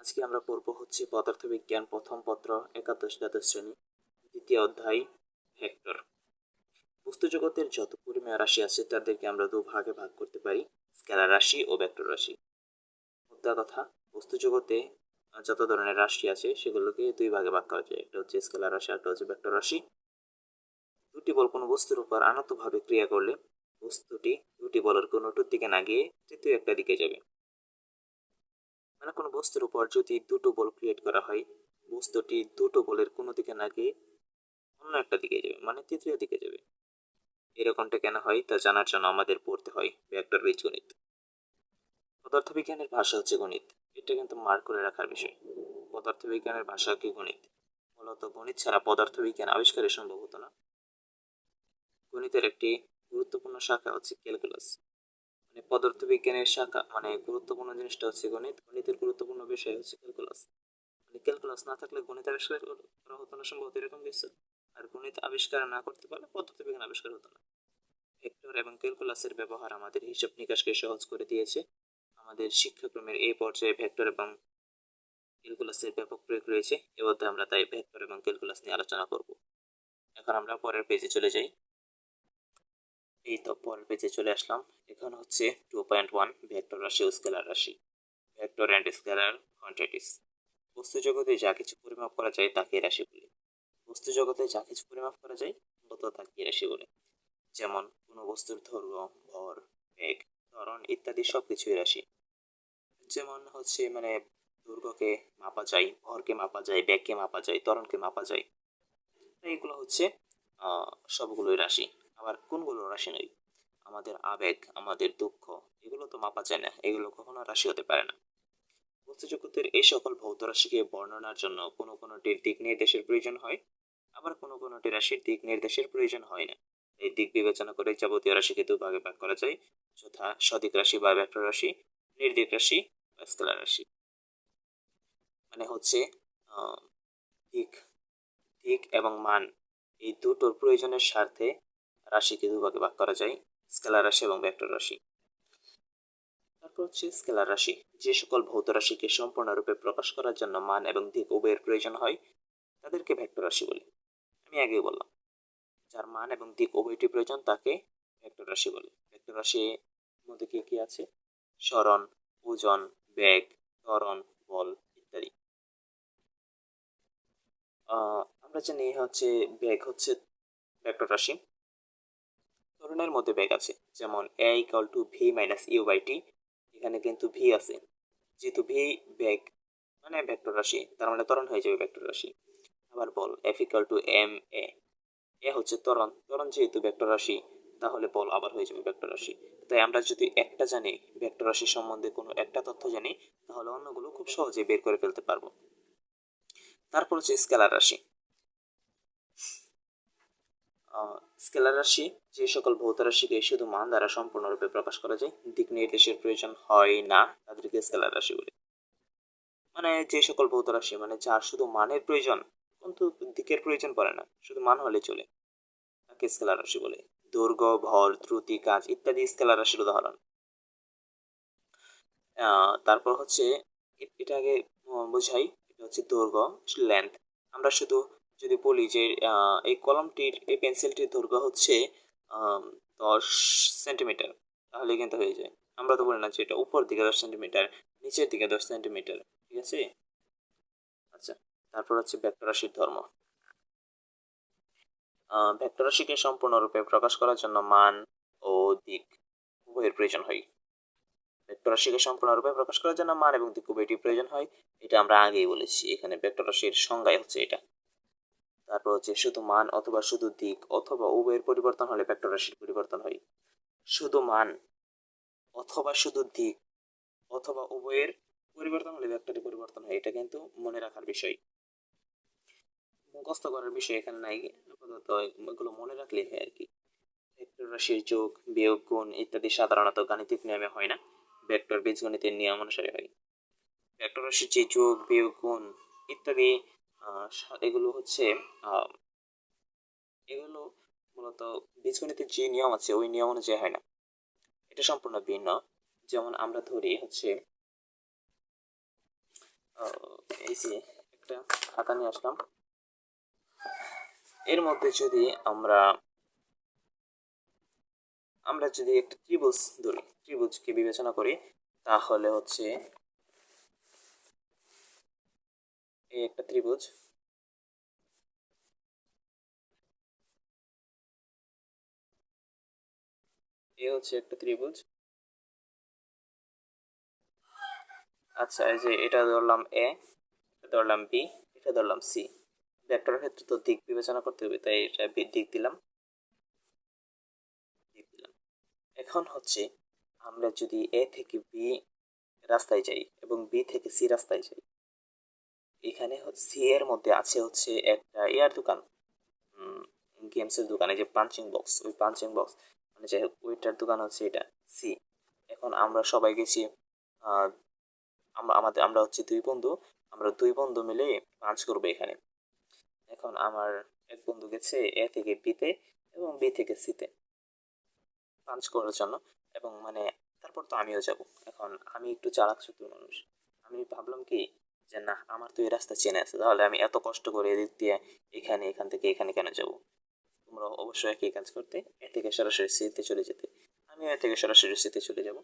আজকে আমরা পড়ব হচ্ছে পদার্থবিজ্ঞান প্রথম পত্র একাদশ দ্বাদশ শ্রেণী দ্বিতীয় অধ্যায় ভেক্টর। বস্তু জগতের যত পরিমেয় রাশি আছে তাদেরকে আমরা দুভাগে ভাগ করতে পারি, স্কেলার রাশি ও ভেক্টর রাশি। মোদ্দা কথা, বস্তু জগতে যত ধরনের রাশি আছে সেগুলোকে দুই ভাগে ভাগ করা যায়, একটা হচ্ছে স্কেলার রাশি, একটা হচ্ছে ভেক্টর রাশি। দুটি বল কোনো বস্তুর উপর আনত ক্রিয়া করলে বস্তুটি দুটি বলের কোনোটির দিকে না গিয়ে তৃতীয় একটা দিকে যাবে। মানে কোনো বস্তুর উপর যদি দুটো বল ক্রিয়েট করা হয়, বস্তুটি দুটো বলের কোনো দিকে না গিয়ে অন্য একটা দিকে যাবে, মানে তৃতীয় দিকে যাবে। এরকমটা কেন হয় তা জানার জন্য আমাদের পড়তে হয় ভেক্টর বীজগণিত। পদার্থবিজ্ঞানের ভাষা হচ্ছে গণিত, এটা কিন্তু মার্ক করে রাখার বিষয়। পদার্থবিজ্ঞানের ভাষা কি গণিত। মূলত গণিত ছাড়া পদার্থবিজ্ঞান আবিষ্কারের সম্ভব হতো না। গণিতের একটি গুরুত্বপূর্ণ শাখা হচ্ছে ক্যালকুলাস। মানে পদার্থবিজ্ঞানের শাখা মানে গুরুত্বপূর্ণ জিনিসটা হচ্ছে গণিত, গণিতের গুরুত্বপূর্ণ বিষয় হচ্ছে ক্যালকুলাস। মানে ক্যালকুলাস না থাকলে গণিত আবিষ্কার করা হতো না সম্ভবত, এরকম কিছু। আর গণিত আবিষ্কার না করতে পারলে পদার্থবিজ্ঞান আবিষ্কার হতো না। ভেক্টর এবং ক্যালকুলাসের ব্যবহার আমাদের হিসাব নিকাশকে সহজ করে দিয়েছে। আমাদের শিক্ষাক্রমের এই পর্যায়ে ভেক্টর এবং ক্যালকুলাসের ব্যাপক প্রয়োগ রয়েছে। এ অধ্যায়ে আমরা তাই ভেক্টর এবং ক্যালকুলাস নিয়ে আলোচনা করব। এখন আমরা পরের পেজে চলে যাই। এই তো পরের পেজে চলে আসলাম। এখন হচ্ছে 2.1 ভেক্টর রাশি ও স্কেলার রাশি। Vector and scalar quantities. বস্তু জগতে যা কিছু পরিমাপ করা যায় তাকে রাশি বলে। বস্তু জগতে যা কিছু পরিমাপ করা যায় মূলত তাকে রাশি বলে। যেমন কোনো বস্তুর দৈর্ঘ্য, ভর, বেগ, ত্বরণ ইত্যাদি সবকিছুই রাশি। যেমন হচ্ছে দৈর্ঘ্যকে মাপা যায়, ভরকে মাপা যায়, বেগকে মাপা যায়, ত্বরণকে মাপা যায়। এইগুলো হচ্ছে সবগুলোই রাশি। আবার কোনগুলো রাশি নয়, আমাদের আবেগ, আমাদের দুঃখ, এগুলো তো মাপা যায় না, এগুলো কখনো রাশি হতে পারে না। বস্তু জগতের এই সকল ভৌত রাশিকে বর্ণনার জন্য কোনো কোনোটির দিক নির্দেশের প্রয়োজন হয়, আবার কোনো কোনোটি রাশির দিক নির্দেশের প্রয়োজন হয় না। এই দিক বিবেচনা করে যাবতীয় রাশিকে দুভাগে ভাগ করা যায়, যথা সদিক রাশি বা ভেক্টর রাশি, নির্দিক রাশি বা স্কেলার রাশি। মানে হচ্ছে আহ, দিক দিক এবং মান এই দুটোর প্রয়োজনের স্বার্থে রাশিকে দুভাগে ভাগ করা যায়, স্কেলার রাশি এবং ভেক্টর রাশি। তারপর হচ্ছে স্কেলার রাশি। যে সকল ভৌত রাশিকে সম্পূর্ণরূপে প্রকাশ করার জন্য মান এবং দিক উভয়ের প্রয়োজন হয় তাদেরকে ভেক্টর রাশি বলে। আমি আগেই বললাম, যার মান এবং দিক উভয়টি প্রয়োজন তাকে ভেক্টর রাশি বলে। ভেক্টর রাশির মধ্যে কি কি আছে? সরণ, ওজন, বেগ, ত্বরণ, বল ইত্যাদি। আমরা জানি হচ্ছে বেগ হচ্ছে ভেক্টর রাশি। ত্বরণের মধ্যে বেগ আছে, যেমন a = v - u/t। এখানে কিন্তু ভি আছে, যেহেতু ভি বেগ মানে ভেক্টর রাশি, তার মানে ত্বরণ হয়ে যাবে ভেক্টর রাশি। আবার বল F = ma। এ হচ্ছে ত্বরণ, ত্বরণ যেহেতু ভেক্টর রাশি তাহলে বল আবার হয়ে যাবে ভেক্টর রাশি। তাই আমরা যদি একটা জানি, ভেক্টর রাশি সম্বন্ধে কোনো একটা তথ্য জানি, তাহলে অন্যগুলো খুব সহজে বের করে ফেলতে পারবো। তারপর হচ্ছে স্কেলার রাশি। স্কেলার রাশি যে সকল ভৌত রাশিকে শুধু মান দ্বারা সম্পূর্ণরূপে প্রকাশ করা যায়, দিক নির্দেশের প্রয়োজন হয় না, তাদেরকে স্কেলার রাশি বলে। মানে যে সকল ভৌত রাশি মানে যার শুধু মানের প্রয়োজন কিন্তু দিকের প্রয়োজন পড়ে না, শুধু মান হলে চলে, তাকে স্কেলার রাশি বলে। দৈর্ঘ্য, ভর, ত্রুটি, কাজ ইত্যাদি স্কেলার রাশির উদাহরণ। তারপর হচ্ছে এটা আগে বোঝাই, এটা হচ্ছে দৈর্ঘ্য, লেন্থ। আমরা শুধু যদি বলি যে এই কলমটির, এই পেন্সিলটির দৈর্ঘ্য হচ্ছে 10 সেন্টিমিটার, তাহলে কিন্তু হয়ে যায়। আমরা তো বলি না যে এটা উপর দিকে 10 সেন্টিমিটার, নিচের দিকে 10 সেন্টিমিটার, ঠিক আছে। আচ্ছা, তারপর হচ্ছে ভেক্টর রাশির ধর্ম। ভেক্টর রাশিকে সম্পূর্ণরূপে প্রকাশ করার জন্য মান ও দিক উভয়ের প্রয়োজন হয়। ভেক্টর রাশিকে সম্পূর্ণরূপে প্রকাশ করার জন্য মান এবং দিক উভয়টি প্রয়োজন হয়, এটা আমরা আগেই বলেছি। এখানে ভেক্টর রাশির সংজ্ঞাই হচ্ছে এটা। তারপর হচ্ছে শুধু মান অথবা শুধু দিক অথবা উভয়ের পরিবর্তন হলে ভেক্টর রাশির পরিবর্তন হয়। শুধু মান অথবা শুধু দিক অথবা উভয়ের পরিবর্তন হলে ভেক্টরের পরিবর্তন হয়, এটা কিন্তু মনে রাখার বিষয়, মুখস্থ করার বিষয় এখানে নাই। আপাতত এগুলো মনে রাখলেই হয় আর কি। ভেক্টর রাশির যোগ, বিয়োগ, গুণ ইত্যাদি সাধারণত গাণিতিক নিয়মে হয় না, ভেক্টর বীজগণিতের নিয়ম অনুসারে হয়। ভেক্টর রাশির যে যোগ, বিয়োগ, গুণ ইত্যাদি এগুলো হচ্ছে এগুলো মূলত বীজগণিতের যে নিয়ম আছে ওই নিয়ম অনুযায়ী হয় না, এটা সম্পূর্ণ ভিন্ন। যেমন আমরা ধরি হচ্ছে এই যে একটা খাতা নিয়ে আসলাম। এর মধ্যে যদি আমরা আমরা যদি একটা ত্রিভুজ ধরি, ত্রিভুজকে বিবেচনা করি, তাহলে হচ্ছে এই একটা ত্রিভুজ, এ হচ্ছে একটা ত্রিভুজ। আচ্ছা, এই যে এটা ধরলাম এ, এটা ধরলাম বি, এটা ধরলাম সি। ভেক্টরের ক্ষেত্রে তো দিক বিবেচনা করতে হবে, তাই এটা দিক দিলাম, দিক দিলাম। এখন হচ্ছে আমরা যদি এ থেকে বি রাস্তায় যাই এবং বি থেকে সি রাস্তায় যাই, এখানে সি এর মধ্যে আছে হচ্ছে একটা এয়ার দোকান, গেমসের দোকানে যে পাঞ্চিং বক্স, ওই পাঞ্চিং বক্স মানে যাই হোক ওইটার দোকান হচ্ছে এটা সি। এখন আমরা সবাই গেছি, আহ, আমরা হচ্ছে দুই বন্ধু, আমরা দুই বন্ধু মিলে পাঞ্চ করবো এখানে। এখন আমার এক বন্ধু গেছে এ থেকে বিতে এবং বি থেকে সিতে পাঞ্চ করার জন্য, এবং মানে তারপর তো আমিও যাব। এখন আমি একটু চালাক চতুর মানুষ, আমি ভাবলাম কি যে না, আমার তো এই রাস্তা চেনা আছে, তাহলে আমি এত কষ্ট করে এদিক দিয়ে এখান থেকে এখানে কেন যাব। তোমরা অবশ্যই একই কাজ করতে, এ থেকে সরাসরি সিতে চলে যেতে, আমিও এ থেকে সরাসরি সিতে চলে যাব।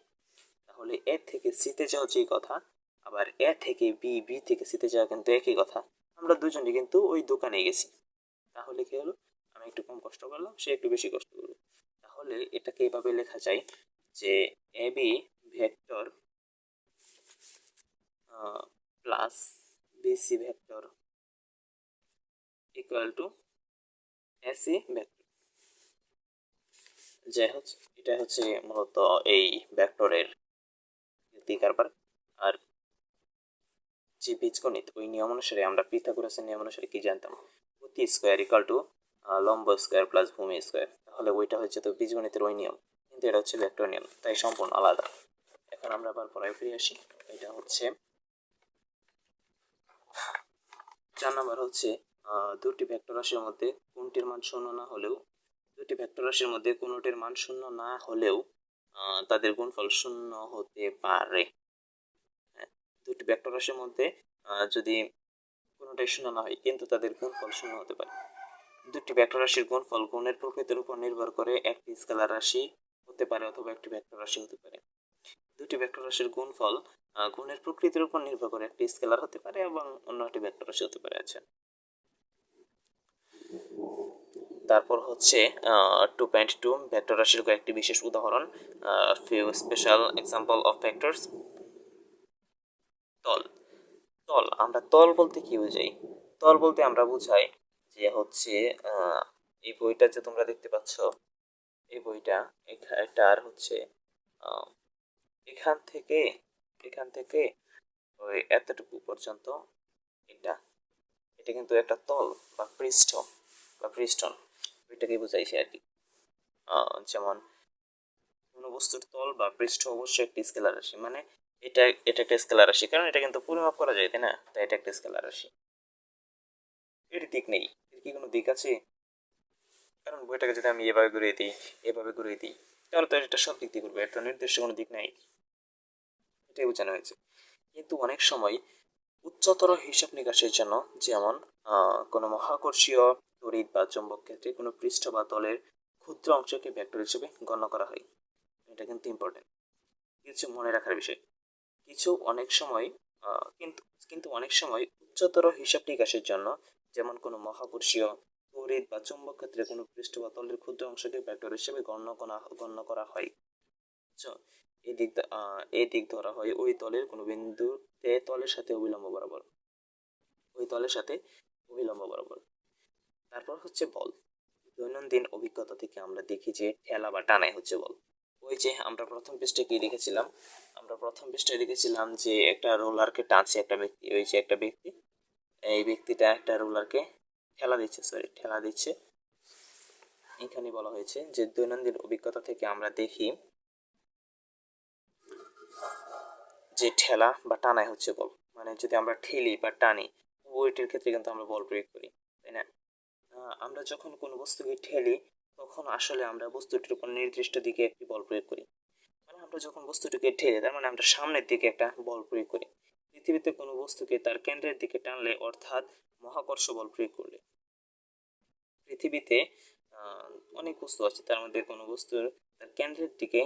তাহলে এ থেকে সিতে যাওয়া যেই কথা, আবার এ থেকে বি, বি থেকে সিতে যাওয়া কিন্তু একই কথা। আমরা দুজনে কিন্তু ওই দোকানে গেছি, তাহলে কি হলো, আমি একটু কম কষ্ট করলাম, সে একটু বেশি কষ্ট করলো। তাহলে এটাকে এভাবে লেখা যায় যে A B vector plus BC vector equal to AC vector. যাই হচ্ছে এটা হচ্ছে মূলত এই ভেক্টরের দিক কারবার। আর যে বীজগণিত, ওই নিয়ম অনুসারে আমরা পিথাগোরাসের নিয়ম অনুসারে কি জানতাম, অতি স্কোয়ার ইকাল টু লম্ব স্কোয়ার প্লাস ভূমি স্কোয়ার, তাহলে ওইটা হচ্ছে তো বীজগণিতের ওই নিয়ম, কিন্তু এটা হচ্ছে ভেক্টর নিয়ম, তাই সম্পূর্ণ আলাদা। এখন আমরা আবার পড়ায় ফিরে আসি। এটা হচ্ছে 4 নাম্বার হচ্ছে দুটি ভেক্টর রাশির মধ্যে কোনটির মান শূন্য না হলেও, দুটি ভেক্টর রাশির মধ্যে কোনোটির মান শূন্য না হলেও তাদের গুণফল শূন্য হতে পারে। হ্যাঁ, দুটি ভেক্টর রাশির মধ্যে যদি কোনোটাই শূন্য না হয় কিন্তু তাদের গুণফল শূন্য হতে পারে। দুটি ভেক্টর রাশির গুণফল গুণের প্রকৃতির উপর নির্ভর করে একটি স্কেলার রাশি হতে পারে অথবা একটি ভেক্টর রাশি হতে পারে। দুটি ভেক্টর রাশির গুণফল গুণের প্রকৃতির উপর নির্ভর করে একটি স্কেলার হতে পারে এবং অন্য একটি ভেক্টর রাশি হতে পারে। আচ্ছা, তারপর হচ্ছে 2.2 ভেক্টর রাশির কয়েকটি বিশেষ উদাহরণ, few special example of vectors. তল, তল আমরা তল বলতে কি বুঝাই, তল বলতে আমরা বুঝাই যে হচ্ছে এই বইটা যে তোমরা দেখতে পাচ্ছ, এই বইটা এটার হচ্ছে আহ, এখান থেকে এখান থেকে ওই এতটুকু পর্যন্ত, এটা এটা কিন্তু একটা তল বা পৃষ্ঠ বা পৃষ্ঠন, ওইটাকে বুঝাইছে আর কি। যেমন কোনো বস্তুর তল বা পৃষ্ঠ অবশ্যই একটি স্কেলার রাশি, মানে এটা এটা একটা স্কেলার রাশি, কারণ এটা কিন্তু পরিমাপ করা যায়, তাই না, তাই এটা একটা স্কেলার রাশি। এর দিক নেই, এর কি কোনো দিক আছে? কারণ বইটাকে যদি আমি এভাবে ঘুরিয়ে দিই, এভাবে ঘুরিয়ে দিই, তাহলে তো এটা সব দিক দিয়ে ঘুরবে, একটা নির্দিষ্ট কোনো দিক নাই, এটাই বোঝানো হয়েছে। কিন্তু অনেক সময় উচ্চতর হিসাব নিকাশের জন্য, যেমন কোনো মহাকর্ষীয় তড়িৎ বা চৌম্বক ক্ষেত্রে কোনো পৃষ্ঠ বা তলের ক্ষুদ্র অংশকে ভেক্টর হিসেবে গণ্য করা হয়। এটা কিন্তু ইম্পর্টেন্ট, কিছু মনে রাখার বিষয়। কিছু অনেক সময় কিন্তু কিন্তু অনেক সময় উচ্চতর হিসাব নিকাশের জন্য, যেমন কোনো মহাকর্ষীয় তড়িৎ বা চৌম্বক ক্ষেত্রে কোনো পৃষ্ঠ বা তলের ক্ষুদ্র অংশকে ভেক্টর হিসেবে গণ্য করা হয়। বুঝছো? এই দিক ধরা হয় ওই তলের কোনো বিন্দুতে তলের সাথে অবিলম্ব বরাবর, ওই তলের সাথে অবিলম্ব বরাবর। তারপর হচ্ছে বল। দৈনন্দিন অভিজ্ঞতা থেকে আমরা দেখি যে ঠেলা বা টানাই হচ্ছে বল। ওই যে আমরা প্রথম পৃষ্ঠে কি লিখেছিলাম, আমরা প্রথম পৃষ্ঠে লিখেছিলাম যে একটা রোলারকে টানছে একটা ব্যক্তি, ওই যে একটা ব্যক্তি, এই ব্যক্তিটা একটা রোলারকে ঠেলা দিচ্ছে। এখানে বলা হয়েছে যে দৈনন্দিন অভিজ্ঞতা থেকে আমরা দেখি যে ঠেলা বা টানাই হচ্ছে বল, মানে যদি আমরা ঠেলি বা টানি, ওইটির ক্ষেত্রে কিন্তু আমরা বল প্রয়োগ করি, তাই না? আমরা যখন কোনো বস্তুকে ঠেলি, তখন আসলে আমরা বস্তুটির উপর নির্দিষ্ট দিকে একটি বল প্রয়োগ করি। মানে আমরা যখন বস্তুটিকে ঠেলি, তার মানে আমরা সামনের দিকে একটা বল প্রয়োগ করি। পৃথিবীতে কোনো বস্তুকে তার কেন্দ্রের দিকে টানলে অর্থাৎ মহাকর্ষ বল প্রয়োগ করলে। পৃথিবীতে অনেক বস্তু আছে, তার মধ্যে কোনো বস্তুর তার কেন্দ্রের দিকে,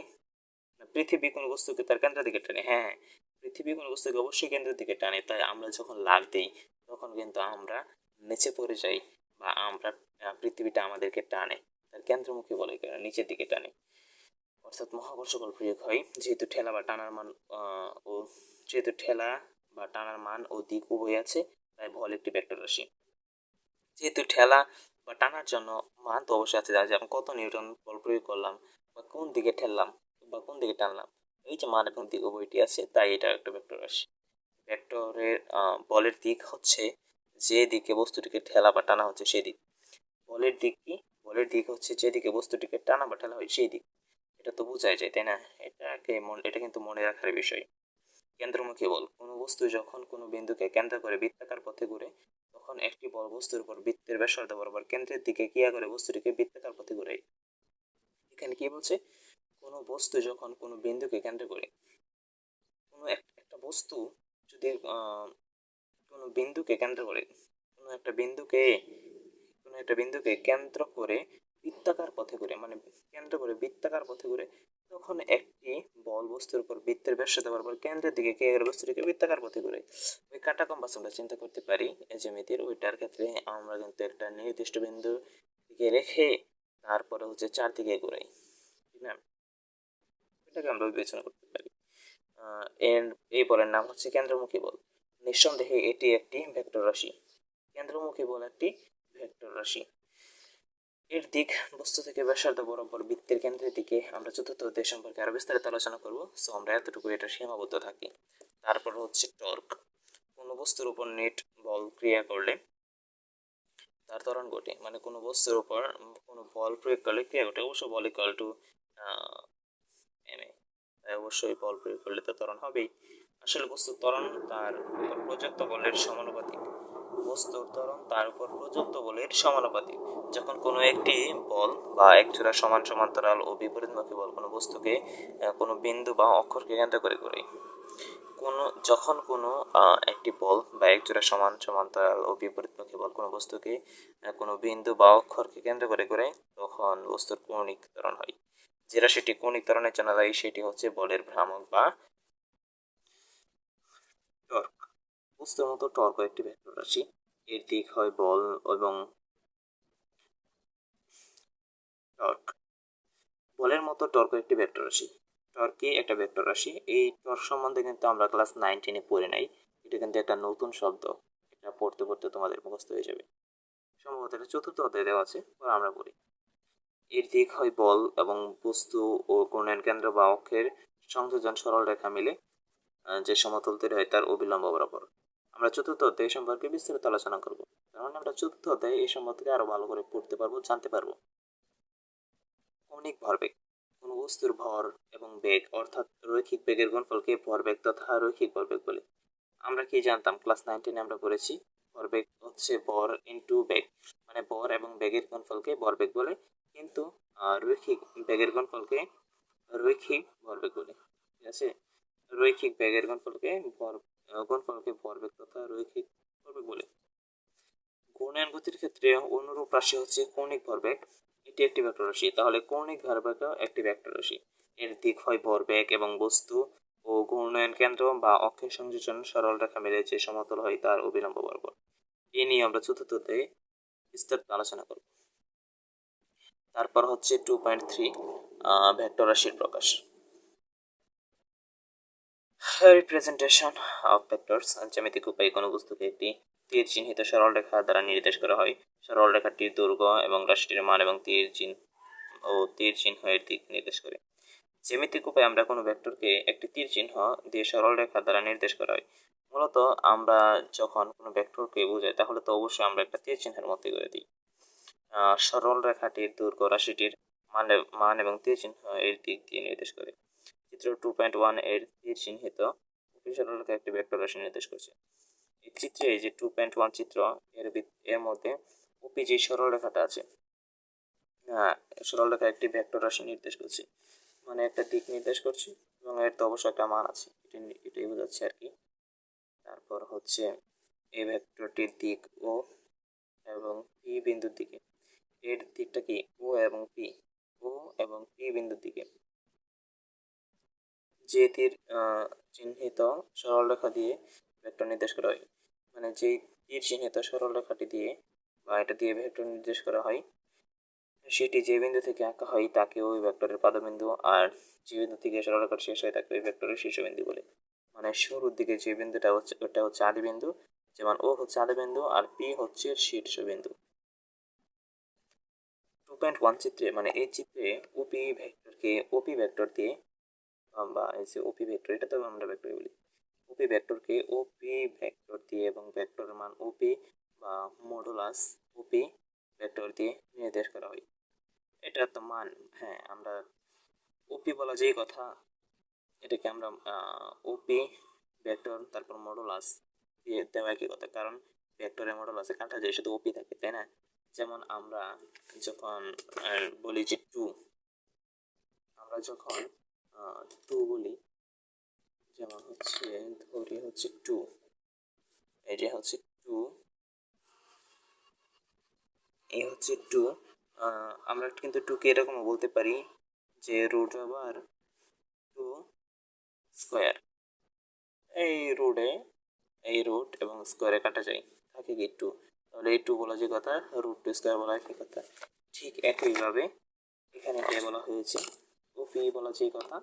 পৃথিবী কোনো বস্তুকে তার কেন্দ্রের দিকে টানে। হ্যাঁ, পৃথিবী কোনো বস্তুকে অবশ্যই কেন্দ্রের দিকে টানে। তাই আমরা যখন লাফ দিই তখন কিন্তু আমরা নিচে পড়ে যাই, বা আমরা পৃথিবীটা আমাদেরকে টানে, তার কেন্দ্রমুখী বলে নিচের দিকে টানে। অর্থাৎ মহাকর্ষ বল প্রয়োগ হয় যেহেতু ঠেলা বা টানার মান ও যেহেতু ঠেলা বা টানার মান ও দিক উভয় আছে, তাই বল একটি ভেক্টর রাশি। যেহেতু ঠেলা বা টানার জন্য মান তো অবশ্যই আছে, যে আমি কত নিউটন বল প্রয়োগ করলাম বা কোন দিকে ঠেললাম বা কোন দিকে টানলাম, এই যে মান এবং দিক উভয়টি আছে, তাই এটা একটা ভেক্টর রাশি। ভেক্টরের বলের দিক হচ্ছে যে দিকে বস্তুটিকে ঠেলা বা টানা হচ্ছে সেই দিক। বলের দিক কি? বলের দিক হচ্ছে যেদিকে বস্তুটিকে টানা বা ঠেলা হয় সেই দিক। এটা তো বোঝাই যায়, তাই না? এটা কিন্তু মনে রাখার বিষয়। কেন্দ্রমুখী বল: কোনো বস্তু যখন কোনো বিন্দুকে কেন্দ্র করে বৃত্তাকার পথে ঘুরে, তখন একটি বল বস্তুর উপর বৃত্তের ব্যাসার্ধ বরাবর কেন্দ্রের দিকে ক্রিয়া করে বস্তুটিকে বৃত্তাকার পথে ঘুরে। এখানে কি বলছে? কোনো বস্তু যখন কোনো বিন্দুকে কেন্দ্র করে, কোনো একটা বস্তু যদি কোনো বিন্দুকে কেন্দ্র করে, কোনো একটা বিন্দুকে কোনো একটা বিন্দুকে কেন্দ্র করে বৃত্তাকার পথে ঘুরে, মানে কেন্দ্র করে বৃত্তাকার পথে ঘুরে, তখন একটি বল বস্তুর উপর বৃত্তের ব্যাসার্ধ বরাবর কেন্দ্রের দিকে কে বস্তুটিকে বৃত্তাকার পথে ঘুরে। ওই কাটা কম্পাস আমরা চিন্তা করতে পারি জ্যামিতির, ওইটার ক্ষেত্রে আমরা কিন্তু একটা নির্দিষ্ট বিন্দু দিকে রেখে তারপরে হচ্ছে চারদিকে ঘুরাই, ঠিক না? এটাকে আমরা বিবেচনা করতে পারি। এর এই বলের নাম হচ্ছে কেন্দ্রমুখী বল। নিঃসন্দেহে এটি একটি ভেক্টর রাশি। কেন্দ্রমুখী বল একটি ভেক্টর রাশি। এর দিক বস্তু থেকে ব্যাসার্ধ বরাবর বৃত্তের কেন্দ্রের দিকে। আমরা চতুর্থ অধ্যায় সম্পর্কে আরো বিস্তারিত আলোচনা করব, সো আমরা এতটুকু এটা সীমাবদ্ধ থাকি। তারপর হচ্ছে টর্ক। কোনো বস্তুর উপর নেট বল ক্রিয়া করলে তার ত্বরণ ঘটে, মানে কোনো বস্তুর উপর কোনো বল প্রয়োগ করলে ক্রিয়া ঘটে। অবশ্য বল ইকুয়াল টু এম এ, তাই অবশ্যই বল প্রয়োগ করলে তো ত্বরণ হবেই। আসলে বস্তুর ত্বরণ তার উপর প্রযুক্ত বলের সমানুপাতিক। বস্তুর ত্বরণ তার উপর প্রযুক্ত বলের সমানুপাতিক। যখন কোনো একটি বল বা একজোড়া সমান সমান্তরাল ও বিপরীতমুখী বল কোনো বস্তুকে কোনো বিন্দু বা অক্ষরকে কেন্দ্র করে ঘোরে, যখন কোনো একটি বল বা একজোড়া সমান সমান্তরাল ও বিপরীতমুখী বল কোনো বস্তুকে কোনো বিন্দু বা অক্ষরকে কেন্দ্র করে ঘোরে, তখন বস্তুর কৌণিক ত্বরণ হয়। যে রাশিটি কৌণিক ত্বরণের জন্য দায়ী সেটি হচ্ছে বলের ভ্রামক বা টর্ক। বস্তুর মতো টর্ক একটি ভেক্টর রাশি। এর দিক হয় বল এবং টর্ক। বলের মতো টর্ক একটি ভেক্টর রাশি। টর্কই একটা ভেক্টর রাশি। এই টর্ক সম্বন্ধে কিন্তু আমরা ক্লাস 9-10-এ পড়ে নাই। এটা কিন্তু একটা নতুন শব্দ, এটা পড়তে পড়তে তোমাদের মুখস্থ হয়ে যাবে। সম্ভবত এটা চতুর্থ অধ্যায়ে দেওয়া আছে, আমরা পড়ি। এর দিক হয় বল এবং বস্তু ও ঘূর্ণন কেন্দ্র বা অক্ষের সংযোজন সরল রেখা মিলে যে সমতল তৈরি হয় তার অবিলম্ব বরাবর। আমরা চতুর্থ অধ্যায় সম্পর্কে বিস্তারিত আলোচনা করব, কারণ আমরা চতুর্থ অধ্যায়ে এই সম্পর্কে আরো ভালো করে পড়তে পারবো, জানতে পারবো। কৌণিক ভরবেগ: কোন বস্তুর ভর এবং বেগ অর্থাৎ রৈখিক বেগের গুণফলকে ভরবেগ তথা রৈখিক ভরবেগ বলে। আমরা কি জানতাম? ক্লাস 9-10 আমরা পড়েছি ভরবেগ হচ্ছে ভর ইনটু বেগ, মানে ভর এবং বেগের গুণফলকে ভরবেগ বলে, কিন্তু রৈখিক বেগের গুণফলকে রৈখিক ভরবেগ বলে। ঠিক আছে, রৈখিক বেগের গুণফলকে ভরবেগ তথা রৈখিক ভরবেগ বলে। ঘূর্ণায়ন গতির ক্ষেত্রে অনুরূপ রাশি হচ্ছে কৌণিক ভরবেগ। এটি একটি ভেক্টর রাশি। তাহলে কৌণিক ভরবেগও একটি ভেক্টর রাশি। এর দিক হয় ভরবেগ এবং বস্তু ও ঘূর্ণায়ন কেন্দ্র বা অক্ষের সংযোজন সরল রেখা মিলে যে সমতল হয় তার অবিলম্ব বরাবর। এ নিয়ে আমরা চতুর্থ অধ্যায়ে বিস্তারিত আলোচনা করব। তারপর হচ্ছে 2.3 ভেক্টর রাশির প্রকাশ। Representation of vectors. জ্যামিতিক উপায়ে কোনো বস্তুকে একটি তীর চিহ্নিত সরল রেখা দ্বারা নির্দেশ করা হয়। সরল রেখাটির দৈর্ঘ্য এবং রাশিটির মান এবং তীর চিহ্ন এর দিক নির্দেশ করে। জ্যামিতিক উপায়ে আমরা কোনো ভেক্টরকে একটি তীর চিহ্ন দিয়ে সরল রেখা দ্বারা নির্দেশ করা হয়। মূলত আমরা যখন কোনো ভেক্টরকে বোঝাই তাহলে তো অবশ্যই আমরা একটা তীর চিহ্নের মধ্যে করে দিই। সরল রেখাটির দৈর্ঘ্য রাশিটির মান এবং তীর চিহ্ন এর দিক দিয়ে নির্দেশ করে। চিত্র 2.1 এর তীর চিহ্নিত সরল রেখা একটি ভেক্টর রাশি নির্দেশ করছে। এই চিত্রে এই যে 2.1 চিত্র, এর মধ্যে ওপি যে সরল রেখাটা আছে, সরল রেখা একটি ভেক্টর রাশি নির্দেশ করছে, মানে একটা দিক নির্দেশ করছে এবং এর তো অবশ্যই একটা মান আছে, এটাই বোঝাচ্ছে আর কি। তারপর হচ্ছে এ ভেক্টরটির দিক ও এবং পি বিন্দুর দিকে, এর দিকটা কি ও এবং পি, ও এবং পি বিন্দুর দিকে যে তীর চিহ্নিত সরলরেখা দিয়ে ভেক্টর নির্দেশ করা হয়, মানে যেই তীর চিহ্নিত সরলরেখাটি দিয়ে বা এটা দিয়ে ভেক্টর নির্দেশ করা হয় সেটি যে বিন্দু থেকে আঁকা হয় তাকে ওই ভেক্টরের পাদবিন্দু, আর যে বিন্দু থেকে সরলরেখাটি শেষ হয় তাকে ওই ভেক্টরের শীর্ষবিন্দু বলে। মানে শুরুর দিকে যে বিন্দুটা হচ্ছে ওটা হচ্ছে আদি বিন্দু, যেমন ও হচ্ছে আদি বিন্দু আর পি হচ্ছে শীর্ষবিন্দু। 2.1 চিত্রে মানে এই চিত্রে ওপি ভেক্টরকে ওপি ভেক্টর দিয়ে বা এই যে ওপি ভেক্টর, এটা তো আমরা ভেক্টর বলি, ওপি ভেক্টরকে ওপি ভেক্টর দিয়ে এবং ভেক্টরের মান ওপি বা মডুলাস ওপি ভেক্টর দিয়ে নির্দেশ করা হয়। এটা তো মান, হ্যাঁ আমরা ওপি বলা যেই কথা এটাকে আমরা ওপি ভেক্টর তারপর মডুলাস দিয়ে দেওয়া একই কথা, কারণ ভেক্টরের মডুলাসে কাটা যায় শুধু ওপি থাকে, তাই না? যেমন আমরা যখন বলি যে টু, আমরা যখন টু বলি, যেমন হচ্ছে ধরি হচ্ছে টু, এই যে হচ্ছে টু, এই হচ্ছে টু, আমরা কিন্তু টুকে এরকম বলতে পারি যে রুট ওভার টু স্কোয়ার, এই রুটে এই রুট এবং স্কোয়ারে কাটা যায়, থাকে কি টু, তাহলে এই টু বলা যে কথা, রুট টু স্কোয়ার বলা একই কথা। ঠিক একইভাবে এখানে কে বলা হয়েছে ওপি বলা যে কথা,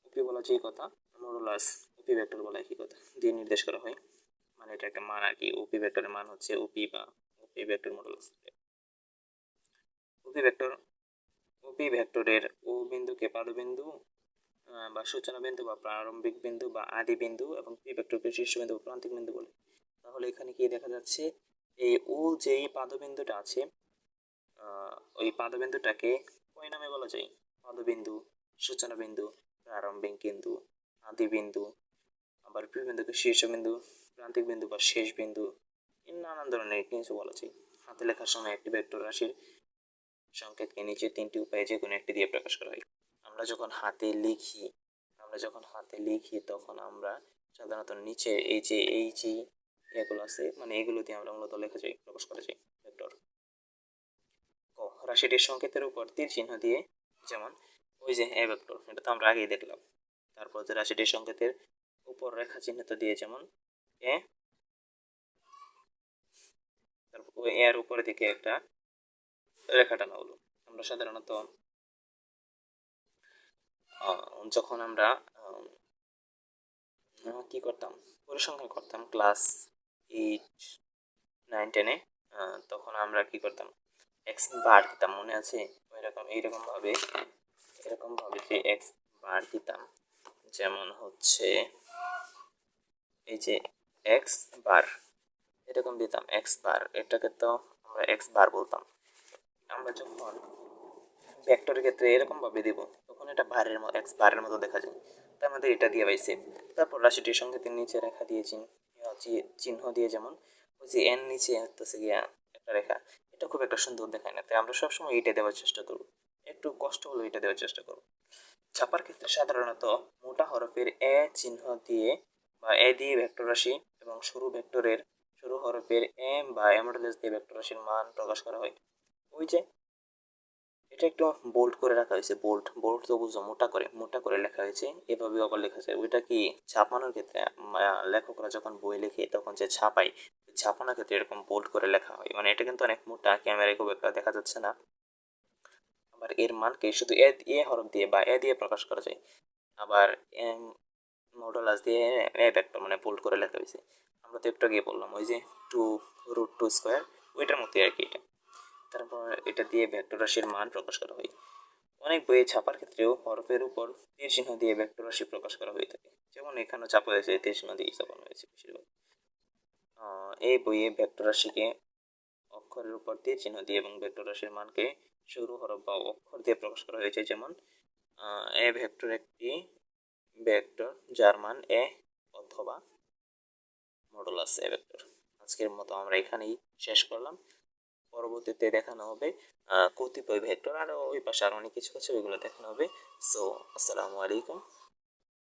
ওপি বলা যে কথা মডুলাস ওপি ভেক্টর বলা একই কথা দিয়ে নির্দেশ করা হয়, মানে এটা একটা মান আর কি, ওপি ভেক্টরের মান হচ্ছে ওপি বা ওপি ভেক্টর মডুলাস। ওপি ভেক্টর ওপি ভেক্টরের ও বিন্দুকে পাদবিন্দু বা সূচনা বিন্দু বা প্রারম্ভিক বিন্দু বা আদি বিন্দু এবং পি ভেক্টরকে শীর্ষবিন্দু বা প্রান্তিক বিন্দু বলে। তাহলে এখানে কি দেখা যাচ্ছে, এই ও যেই পাদবিন্দুটা আছে ওই পাদবিন্দুটাকে ওই নামে বলা যায়, পাদবিন্দু, সূচনা বিন্দু, প্রারম্ভিক বিন্দু, আদি বিন্দু, আবার পি বিন্দুকে শীর্ষবিন্দু, প্রান্তিক বিন্দু বা শেষ বিন্দু, নানান ধরনের কিছু বলা যায়। হাতে লেখার সময় একটি ভেক্টর রাশির সংকেতকে নিচে তিনটি উপায়ে যে কোনো একটি দিয়ে প্রকাশ করা হয়। আমরা যখন হাতে লিখি, তখন আমরা সাধারণত নিচে এই যে এগুলো আছে মানে এগুলো দিয়ে আমরা মূলত লেখা যায়, প্রকাশ করা যায় ভেক্টর। ক রাশিটির সংকেতের উপর তীর চিহ্ন দিয়ে, যেমন ওই যে এ ভেক্টর, এটা তো আমরা আগেই দেখলাম। তারপর যে রাশিটির সংকেতের উপর রেখা চিহ্নিত দিয়ে, যেমন এ, তারপর ওই এর উপরের দিকে একটা রেখা টানা হলো। আমরা সাধারণত যখন আমরা কি করতাম, পরিসংখ্যান করতাম ক্লাস 8, 9, 10-এ, তখন আমরা কি করতাম এক্স বার দিতাম, মনে আছে? এরকম ভাবে যে এক্স বার দিতাম, যেমন হচ্ছে এই যে এক্স বার, এরকম দিতাম এক্স বার, এটাকে তো আমরা এক্স বার বলতাম। আমরা যখন ভেক্টরের ক্ষেত্রে এরকম ভাবে দিব তখন এটা বারের মতো এক্স বারের মতো দেখা যায়, তার মধ্যে এটা দিয়ে পাইছে। তারপর রাশিটির সংকেতের নিচে রেখা দিয়ে চিহ্ন দিয়ে, যেমন ওই যে এন নিচে হচ্ছে গিয়া একটা রেখা, এটা খুব একটা সুন্দর দেখায় না, তাই আমরা সবসময় এটা দেওয়ার চেষ্টা করব, একটু কষ্ট হলো এটা দেওয়ার চেষ্টা করব। ছাপার ক্ষেত্রে সাধারণত মোটা হরফের এ চিহ্ন দিয়ে বা এ দিয়ে ভেক্টর রাশি এবং সরু হরফের এম বা এমডেলেস দিয়ে ভেক্টর রাশির মান প্রকাশ করা হয়। ওই যে এটা একটু বোল্ড করে রাখা হয়েছে, বোল্ড বোল্ড তো বুঝো, মোটা করে লেখা হয়েছে, এভাবে আবার লেখা যায়। ওইটা কি ছাপানোর ক্ষেত্রে লেখকরা যখন বই লেখে তখন যে ছাপানোর ক্ষেত্রে এরকম বোল্ড করে লেখা হয়, মানে এটা কিন্তু অনেক মোটা, ক্যামেরায় খুব একটা দেখা যাচ্ছে না। আবার এর মানকে শুধু এ হরফ দিয়ে বা এ দিয়ে প্রকাশ করা যায়। আবার এম মডুলাস দিয়ে এ ভেক্টর মানে বোল্ড করে লেখা হয়েছে। আমরা তো একটু আগে বললাম ওই যে টু রুট টু স্কোয়ার, ওইটার মতোই আর কি এটা। তারপর এটা দিয়ে ভেক্টর রাশির মান প্রকাশ করা হয়। অনেক বইয়ে ছাপার ক্ষেত্রেও হরফের উপর তীর চিহ্ন দিয়ে ভেক্টর রাশি প্রকাশ করা হয়ে থাকে, যেমন এখানেও ছাপা হয়েছে তীর চিহ্ন দিয়ে ছাপানো হয়েছে বেশিরভাগ। এই বইয়ে ভেক্টর রাশিকে অক্ষরের উপর তীর চিহ্ন দিয়ে এবং ভেক্টর রাশির মানকে সরু হরফ বা অক্ষর দিয়ে প্রকাশ করা হয়েছে, যেমন এ ভেক্টর একটি ভেক্টর যার মান এ অথবা মডুলাস এ ভেক্টর। আজকের মতো আমরা এখানেই শেষ করলাম, পরবর্তীতে দেখানো হবে কতিপয় ভেক্টর, আর ওই পাশে আর অনেক কিছু আছে ওইগুলো দেখানো হবে। সো আসসালামু আলাইকুম।